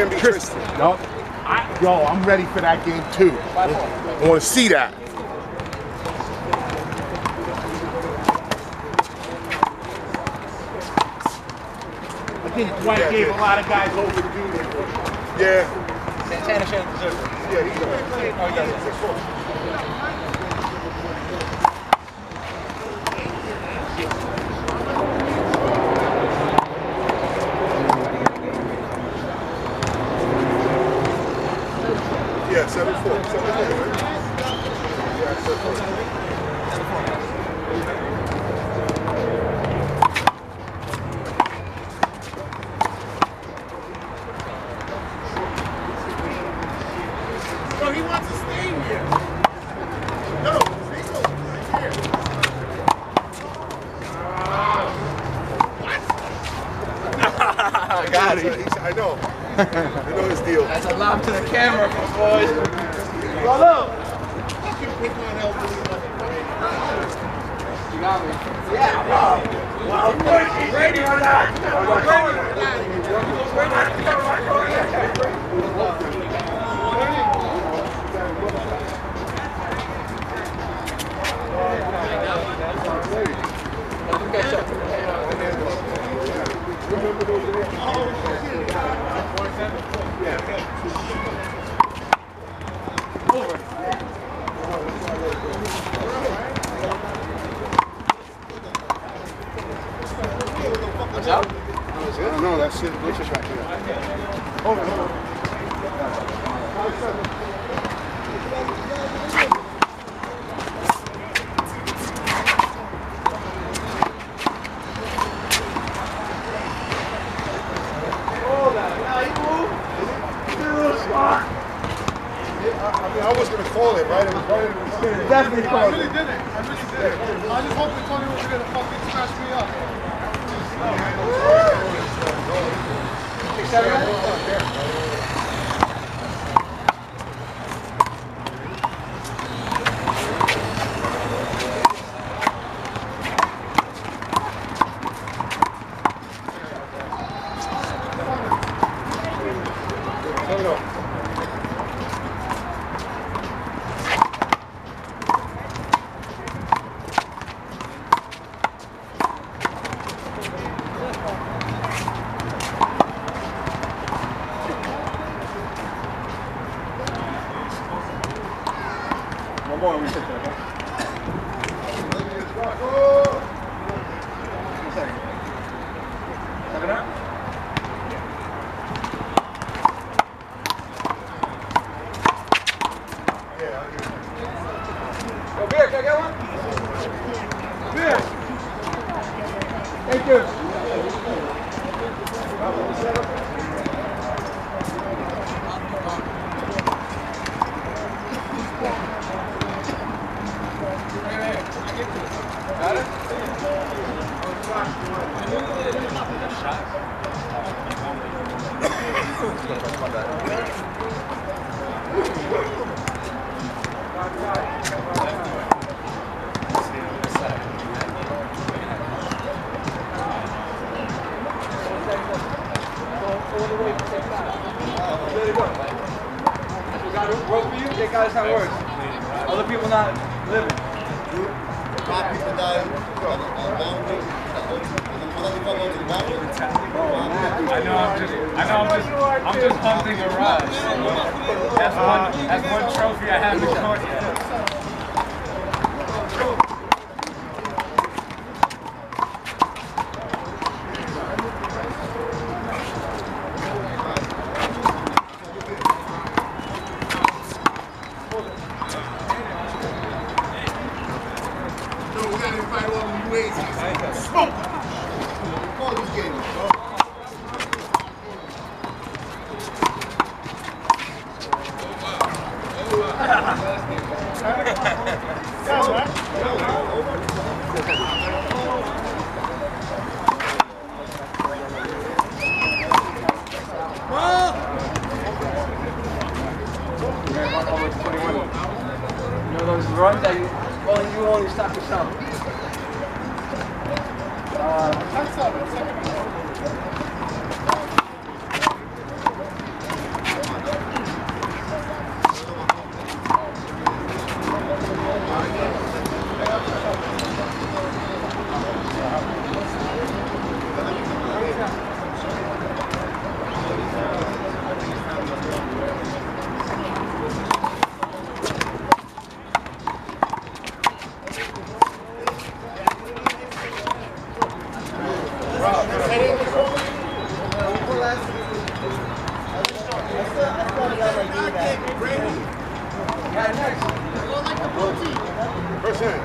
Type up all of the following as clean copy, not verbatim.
can't be twisted. Yo, I'm ready for that game too. I want to see that. I think Dwight gave a lot of guys over to do this. Yeah. Santana shouldn't deserve it. Yeah, he does. Oh, he does. Yeah, 7-4. 7-4, right? Yeah, 7-4. So he wants to stay here. No, single. Right here. I got it. I know. I know his deal. That's a lob to the camera, boys. Roll up. You got me. Yeah, bro. Brady or not? Out? No, that's it. Which is right here. Over. I was going to call it, right? It was right in the center. Definitely called. I really did it. I just hope that Tony was going to fucking smash me up. One more and we sit there, okay? One second. Second up? Go beer, can I get one? Beer! Thank you. Got it? We got to work for you, they got us how it works. Other people not living. I'm just hunting a rush. That's one trophy I haven't caught yet. We got to invite all the UAs. Smoke. Call these games. You know those runs that you only stop yourself. First hand.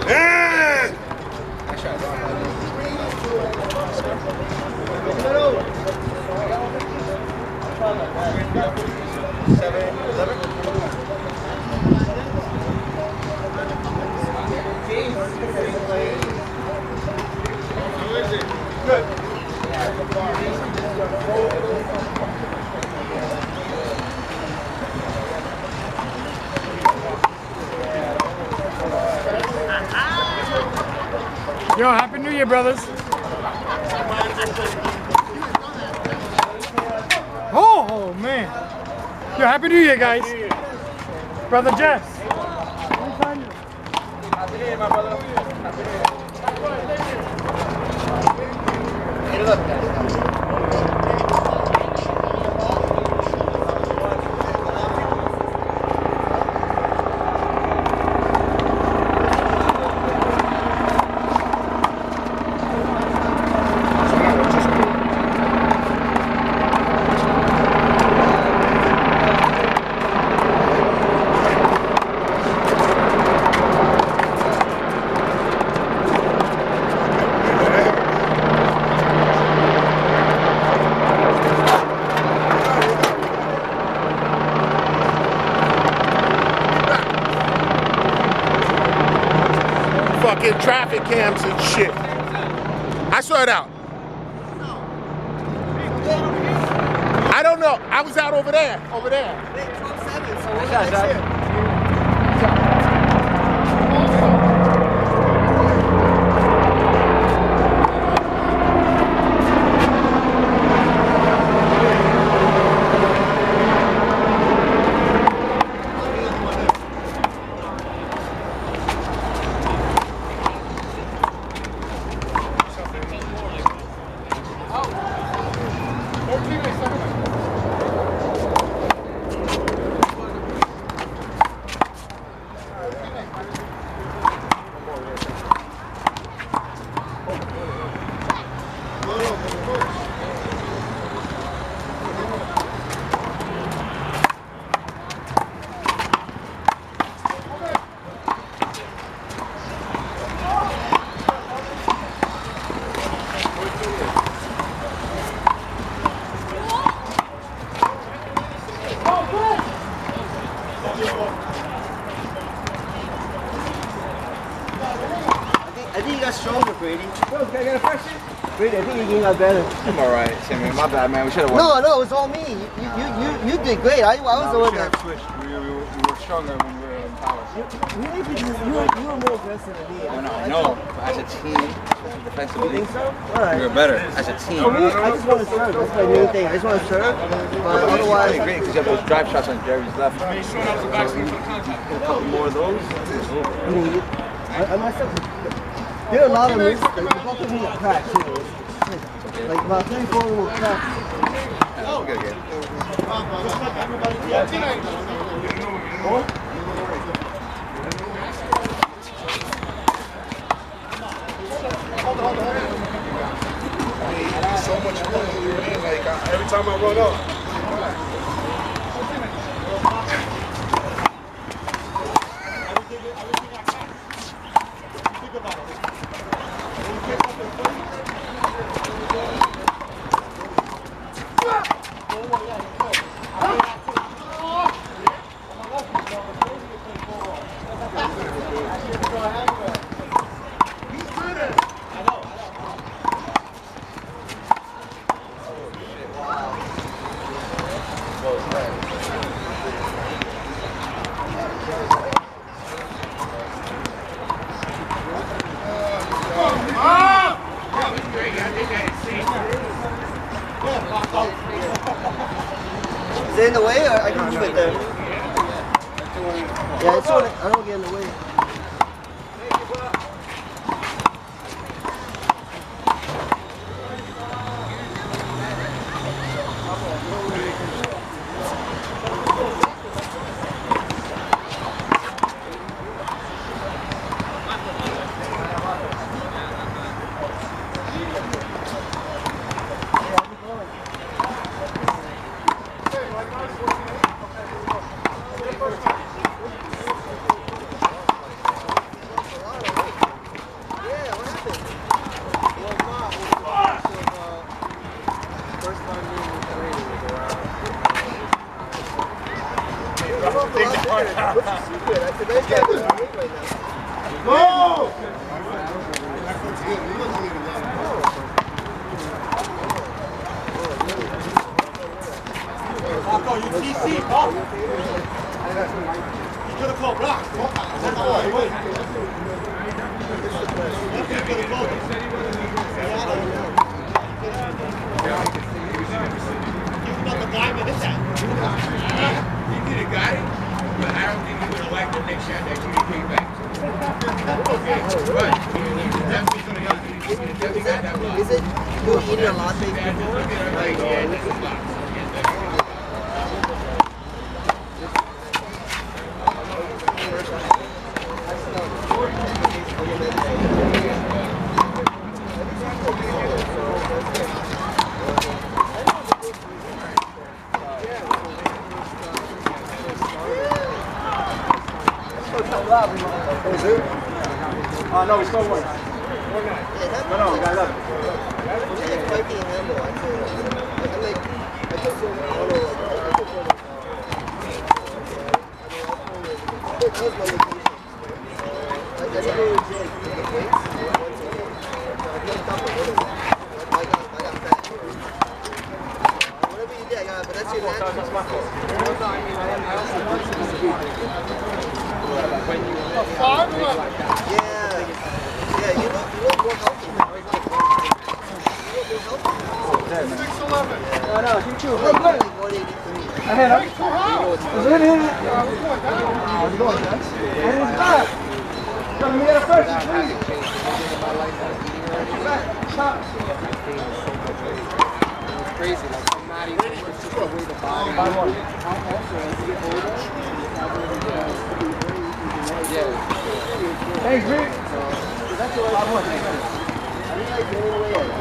And Nice shot. 7-11. good. Yo, Happy New Year, brothers. Oh, man. Yo, Happy New Year, guys. Brother Jess. Happy New Year, my brother. Happy New Year. Get it up, guys. Fucking traffic cams and shit. I saw it out. I don't know. I was out over there. Over there. I think you got stronger, Brady. Yo, can I get a question? Brady, I think you got better. I'm alright, man. My bad, man. We should have won. No, it was all me. You did great. I was the one that. We were stronger when we were in power. You were more aggressive than me. No. As a team, defensively, You think so? All we right. were better as a team. For me, I just want to serve. That's my main thing. I just want to serve. But I otherwise, agree because you have those drive shots on Jerry's left. Make sure that was a vaccine for contact. A couple more of those. I mean, I myself. There are a lot of moves. Like, both of them got cracked too. Like about 3-4 of them were cracked. We'll get again. So much fun. You know what I mean? Like every time I run up. Is it in the way, or I can move it there? Yeah, it's sort of, I don't get in the way. What's your secret? I said, that guy's in the league right now. Go! Marco, you TC, huh? You could have called block. You need a guy, but I don't think you're going to like the next shot that you came back. Okay, but definitely going to help you. Definitely got that block. Is it you eating a latte before? Yeah, this is block. No, we scored one. No, we got 11. It's fighting handball. I took so long. That was my vacation. I never really did the weights once a week. I built up a little. I got fat. Whatever you did, I got, but that's your natural. That's my fault. Yeah, you look more healthy now. You look more healthy. 6'11". No, you too. Like 183. I had up. Is it in? How's it going, guys? And it's back. Come here first, please. Stop. It's crazy. Like, I'm not even it's just the way the body. Yeah. Thanks, Rick. That's what I want. I didn't like getting away at it.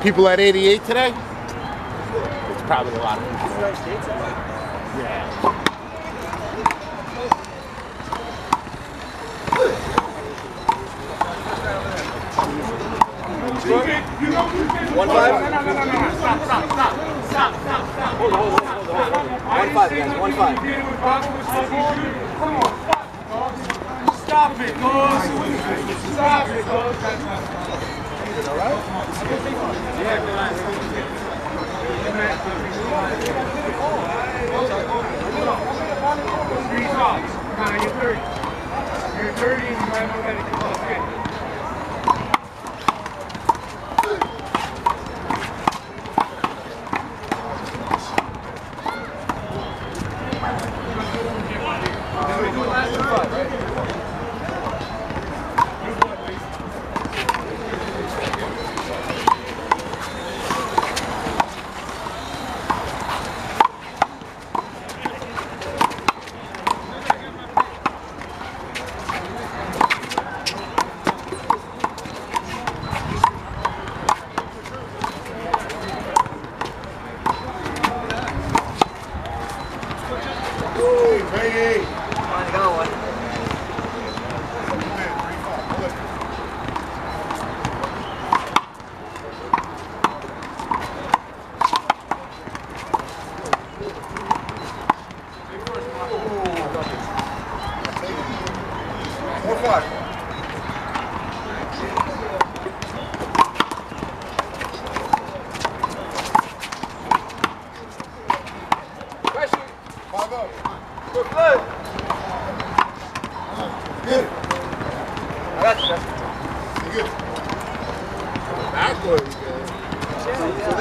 People at 88 today? It's probably a lot of people. Yeah. One five. Stop. Hold on. 1-5, guys. 1-5. Stop it, Goz. Stop it, Goz. All right? You're 30. You're 30 and you might not get it. Okay. Brady. I got one.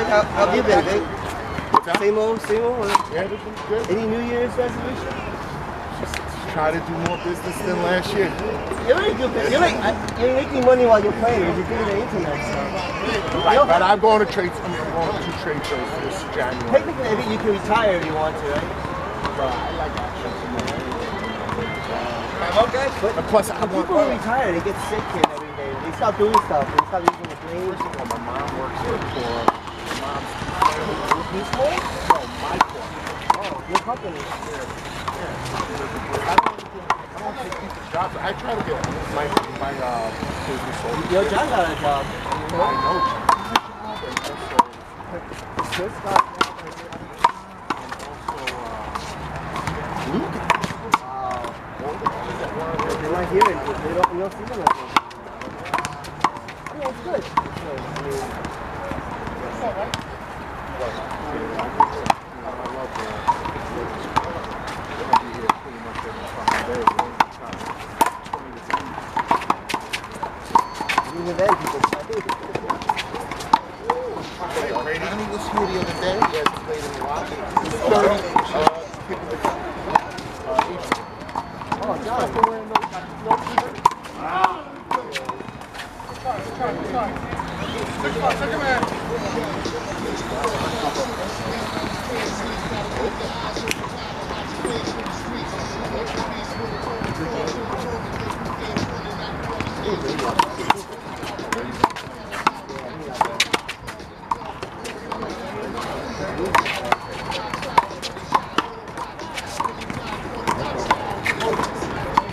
How have you been, Vic? Same old? Yeah, this is good. Any New Year's resolution? Try to do more business than last year. You're really good. You're making money while you're playing. You're doing the internet stuff. Right, but I'm going to trade. I'm going to trade shows this January. Technically, I think you can retire if you want to, right? But I like action some more. Okay. But plus, I people who retire, they get sick and every day. They stop doing stuff. They stop using the brain. First of all, my mom works for my mom's Your company. I don't take people's jobs. I try to get my business sold. Yo, John got a job. I know. Luke. Wow. They're not here. They don't see them like that. Yeah, it's good. Even then, people play. Brady was here the other day. He has played in the lobby. Oh, John.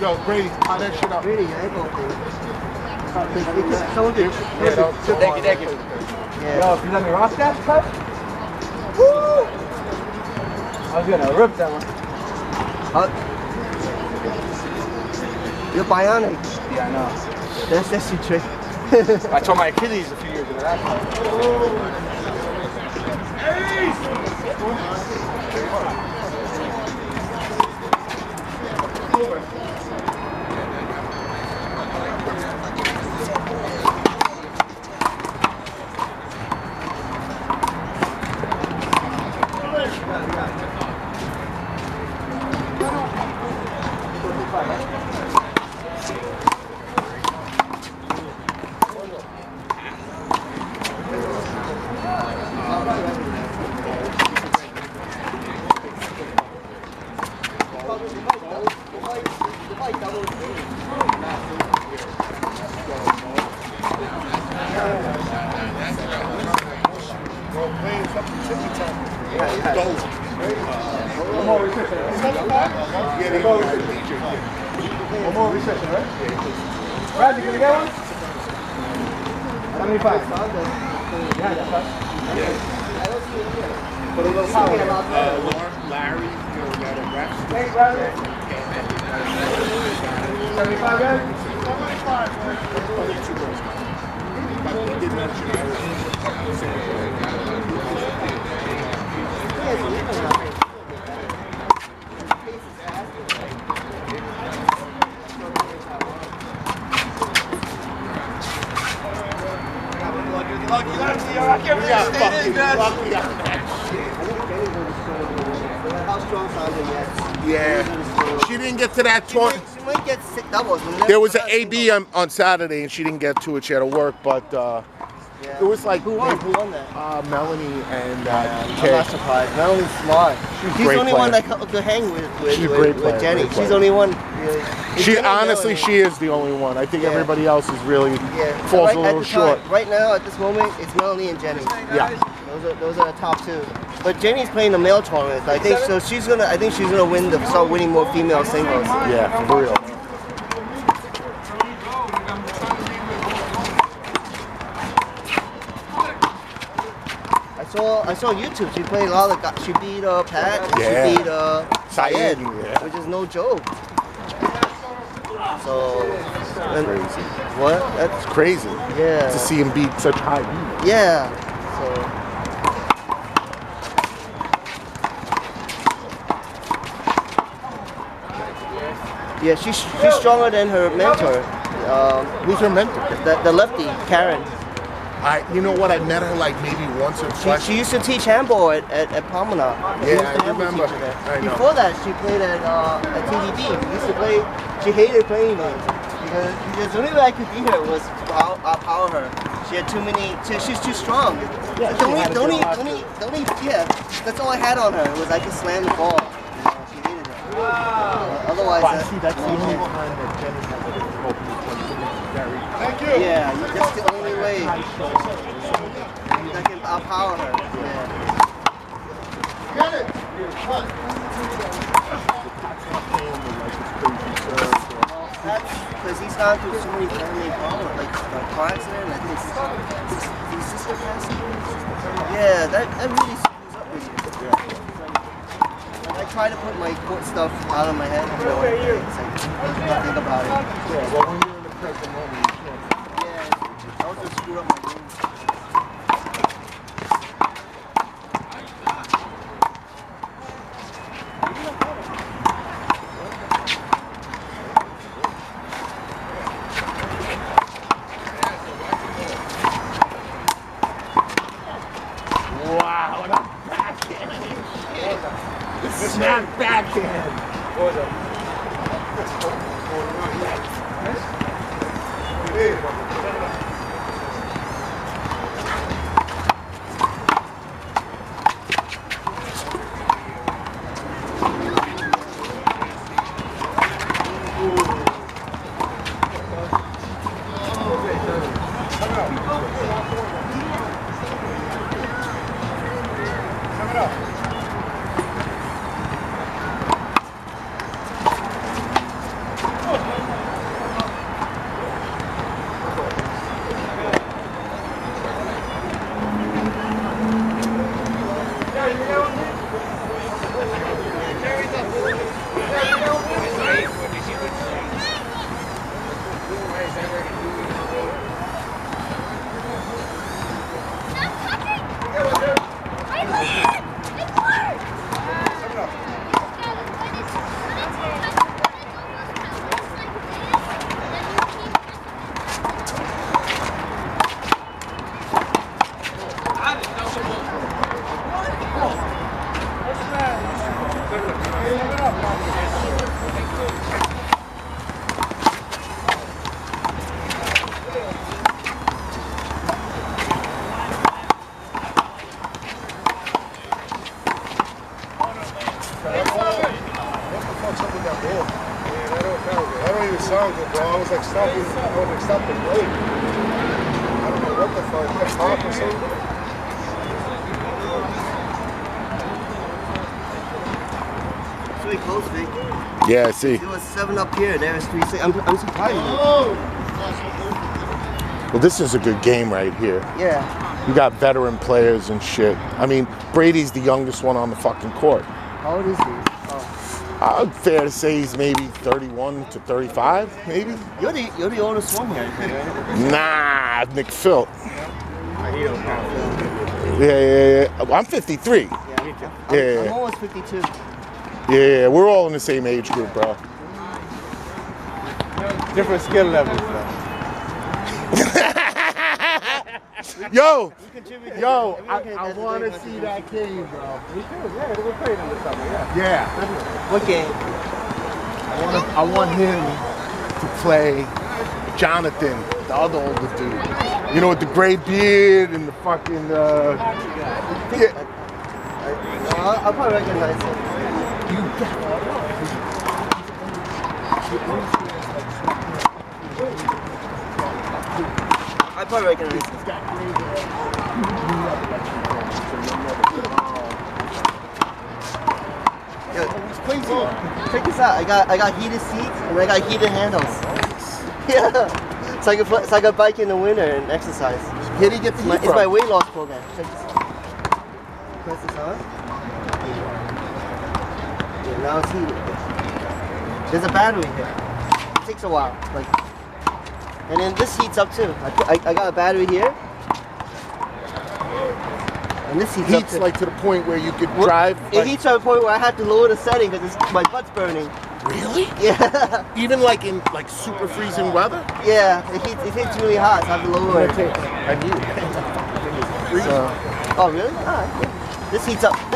Yo, Brady, tie that shit up. Brady, your ankle thing. Someone did. Thank you. Yeah. Yo, if you let me rock that cut, woo! I was gonna rip that one. You're bionic. Yeah, I know. That's the trick. I tore my Achilles a few years ago. That's why. One more recession, right? Brady, can we get one? 75. Yeah, that's us. Put a little power. Larry, you know, that reps. Thanks, Brady. 75, guys? 75. He did mention Yeah, she didn't get to that tournament. She might get sick doubles. There was an AB on Saturday, and she didn't get to it. She had to work, but it was like Who won? Who won that? Melanie and I'm Kay. not surprised. Melanie's smart. She's the great only player. one that could hang with She's a great player, Jenny. great She's player. the only one. Really. She honestly, she is the only one. I think Yeah. everybody else is really Yeah. falls right a at little the short. time, right now, at this moment, it's Melanie and Jenny. Yeah. Those are the top two. But Jenny's playing the male tournament. I think so. I think she's gonna start winning more female singles. Yeah, for real. I saw YouTube. She played a lot of guys. She beat Pat. And Yeah. She beat Syed, Syed, yeah. which is no joke. So and Crazy. what? That's It's crazy yeah. to see him beat such high beat. Yeah. So. Yeah, she's stronger than her mentor. Who's her mentor? The lefty, Karen. You know what? I met her like maybe once or twice. She used to teach handball at Promenade. She Yeah, was the I handball remember. teacher there. I know. Before that, she played at TDB. She used to play. She hated playing me because the only way I could beat her was power her. She had too many. She's too strong. Yeah, the only, yeah. that's all I had on her was I could slam the ball. She hated it. Otherwise, But see, that's the only time that Jenny has a difficulty when it's very. Thank you. yeah, that's the only way. I'll power her. Yeah. Get it! That's because he's gone through so many family problems, like car accident. I think his sister passed away. Yeah, that really screws up with you. Like, I try to put my court stuff out of my head. You know, it's like, I think about it. Yeah, well, when you're in the present moment, you can't. Yeah, I also screw up my game. Wow, what a backhand. Snap backhand. What was it? That don't even sound good, bro. I was like stopping the blade. I don't know what the fuck. That pop or something? It's really close, Vic. Yeah, I see. It was 7 up here. There was 3, 6. I'm surprised. Well, this is a good game right here. Yeah. You got veteran players and shit. I mean, Brady's the youngest one on the fucking court. How old is he? Oh. Fair to say he's maybe 31 to 35, maybe? You're the oldest one here, right? Nah, Nick Phil. Yeah. Well, I'm 53. Yeah. I'm almost 52. Yeah, we're all in the same age group, bro. Different skill levels, though. Yo, I want to see that game, bro. Me too, yeah. We're playing in the summer, yeah. Yeah. What game? I want him to play Jonathan, the other older dude. You know, with the gray beard and the fucking, yeah. I'll probably recognize him. I probably recognize him. Check this out. I got heated seats and I got heated handles. Yeah. So I can bike in the winter and exercise. Where do you get the heat It's my weight loss program. Check this out. Press this on. Yeah, now it's heated. There's a battery here. It takes a while. And then this heats up too. I got a battery here. And this heats up too. like to the point where you could drive. It heats to the point where I have to lower the setting because my butt's burning. Really? Yeah. Even like in super freezing weather? Yeah, it hits really hot, so I have to lower it. I knew. Oh really? Alright. Yeah. This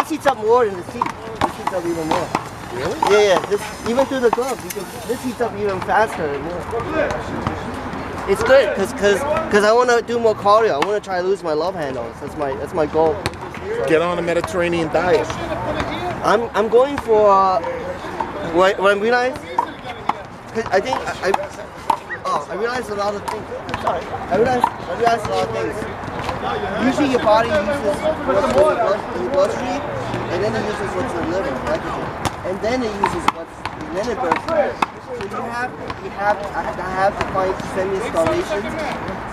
heats up more than the seat. This heats up even more. Really? Yeah. Even through the gloves, this heats up even faster and more. It's good because I want to do more cardio. I want to try to lose my love handles. That's my goal. Get on a Mediterranean diet. I'm going for what I realized. I think I realized a lot of things. Sorry, I realized a lot of things. Usually your body uses what's in the bloodstream, and then it uses what's in the liver, glycogen, and then it uses and then it burns fat. So I have to find semi-starvation.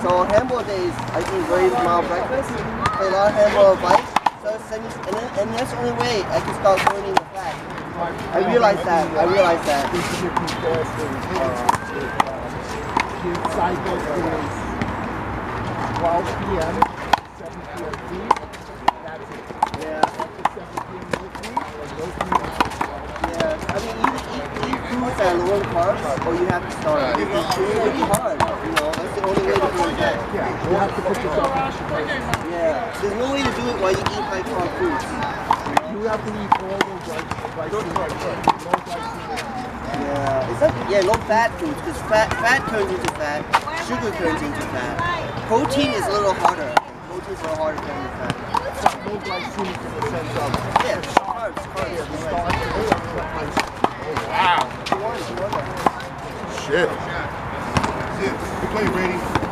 So on handball days, I eat very mild breakfast, play a lot of handball bikes, so and that's the only way I can start burning the fat. I realize that. His cycle is 12 p.m., 7 p.m. That's it. Yeah. After 7 p.m. no food, or no food after 12. Yeah. I mean, either eat foods that are low in carbs, or you have to starve. It's really hard, you know. That's the only way to do it. Yeah, you have to put yourself in situation. Yeah. There's no way to do it while you eat high carb foods. You have to eat all those Yeah, it's like low fat foods, because fat turns into fat, sugar turns into fat. Protein is a little harder. Protein is a little harder to turn into fat. low glycemic in the sense of Carbs. wow. Shit. You play Brady.